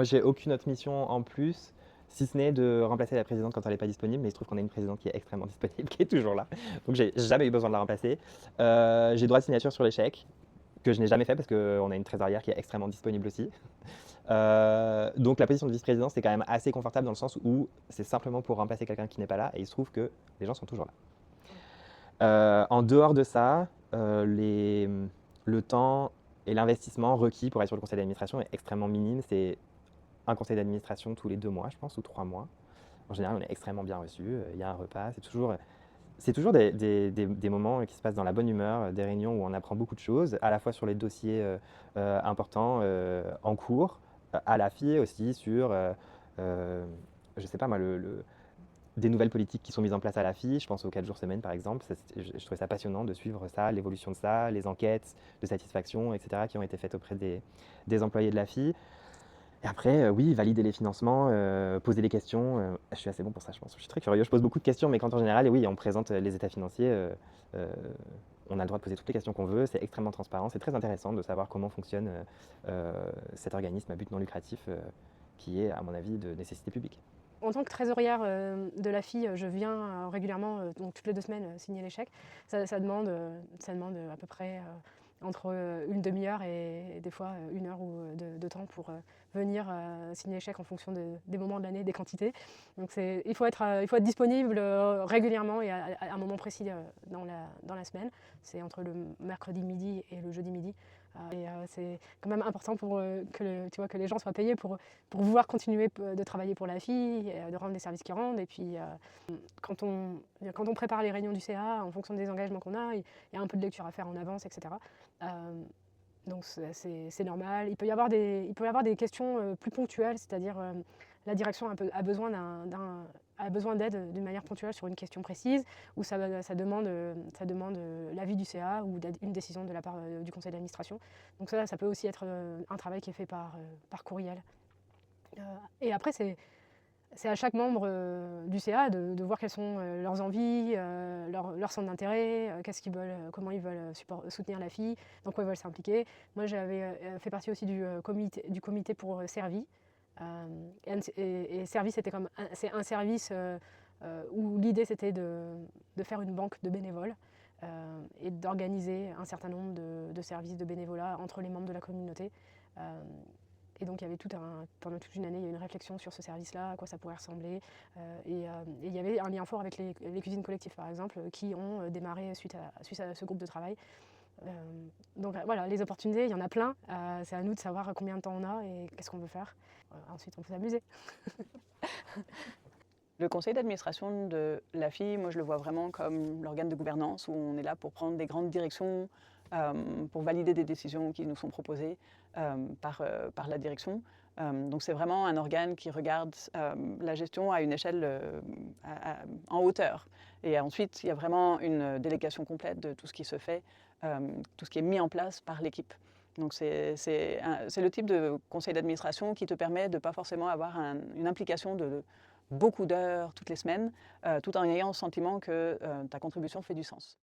moi, j'ai aucune autre mission en plus, si ce n'est de remplacer la présidente quand elle n'est pas disponible. Mais il se trouve qu'on a une présidente qui est extrêmement disponible, qui est toujours là. Donc, j'ai jamais eu besoin de la remplacer. J'ai droit de signature sur les chèques, que je n'ai jamais fait parce qu'on a une trésorière qui est extrêmement disponible aussi. Donc, la position de vice-président, c'est quand même assez confortable dans le sens où c'est simplement pour remplacer quelqu'un qui n'est pas là. Et il se trouve que les gens sont toujours là. En dehors de ça, le temps et l'investissement requis pour être sur le conseil d'administration est extrêmement minime. C'est un conseil d'administration tous les 2 mois, je pense, ou 3 mois. En général, on est extrêmement bien reçu. Il y a un repas. C'est toujours des moments qui se passent dans la bonne humeur, des réunions où on apprend beaucoup de choses, à la fois sur les dossiers importants en cours, à la FI aussi sur, je sais pas moi, des nouvelles politiques qui sont mises en place à la FI. Je pense aux 4 jours semaine par exemple. Je trouvais ça passionnant de suivre ça, l'évolution de ça, les enquêtes de satisfaction, etc., qui ont été faites auprès des employés de la FI. Et après, oui, valider les financements, poser des questions. Je suis assez bon pour ça, je pense. Je suis très curieux, je pose beaucoup de questions, mais quand en général, oui, on présente les états financiers, euh, on a le droit de poser toutes les questions qu'on veut. C'est extrêmement transparent. C'est très intéressant de savoir comment fonctionne cet organisme à but non lucratif qui est, à mon avis, de nécessité publique. En tant que trésorière de la FI, je viens régulièrement, donc toutes les 2 semaines, signer les chèques. Ça demande à peu près entre une demi-heure et des fois 1 heure de temps pour venir signer les chèques en fonction des moments de l'année, des quantités. Donc il faut être disponible régulièrement et à un moment précis dans la semaine. C'est entre le mercredi midi et le jeudi midi. C'est quand même important pour que les gens soient payés pour pouvoir continuer de travailler pour la FI, de rendre les services qu'ils rendent. Et puis, quand on prépare les réunions du CA, en fonction des engagements qu'on a, il y a un peu de lecture à faire en avance, etc. Donc c'est normal. Il peut y avoir des questions plus ponctuelles, c'est-à-dire la direction a besoin d'aide d'une manière ponctuelle sur une question précise, ou ça demande l'avis du CA ou une décision de la part du conseil d'administration. Donc ça peut aussi être un travail qui est fait par courriel. Et après, c'est à chaque membre du CA de voir quelles sont leurs envies, leur centre d'intérêt, comment ils veulent soutenir la fille, dans quoi ils veulent s'impliquer. Moi, j'avais fait partie aussi du comité pour Servi. Et Servi, c'est un service où l'idée, c'était de faire une banque de bénévoles et d'organiser un certain nombre de services de bénévolat entre les membres de la communauté. Et donc, il y avait pendant toute une année, il y a eu une réflexion sur ce service-là, à quoi ça pourrait ressembler. Et il y avait un lien fort avec les cuisines collectives, par exemple, qui ont démarré suite à ce groupe de travail. Donc voilà, les opportunités, il y en a plein. C'est à nous de savoir combien de temps on a et qu'est-ce qu'on veut faire. Ensuite, on peut s'amuser. Le conseil d'administration de l'AFI, moi je le vois vraiment comme l'organe de gouvernance où on est là pour prendre des grandes directions, pour valider des décisions qui nous sont proposées par la direction. Donc c'est vraiment un organe qui regarde la gestion à une échelle en hauteur. Et ensuite, il y a vraiment une délégation complète de tout ce qui se fait, tout ce qui est mis en place par l'équipe. Donc c'est le type de conseil d'administration qui te permet de ne pas forcément avoir une implication de beaucoup d'heures toutes les semaines, tout en ayant le sentiment que ta contribution fait du sens.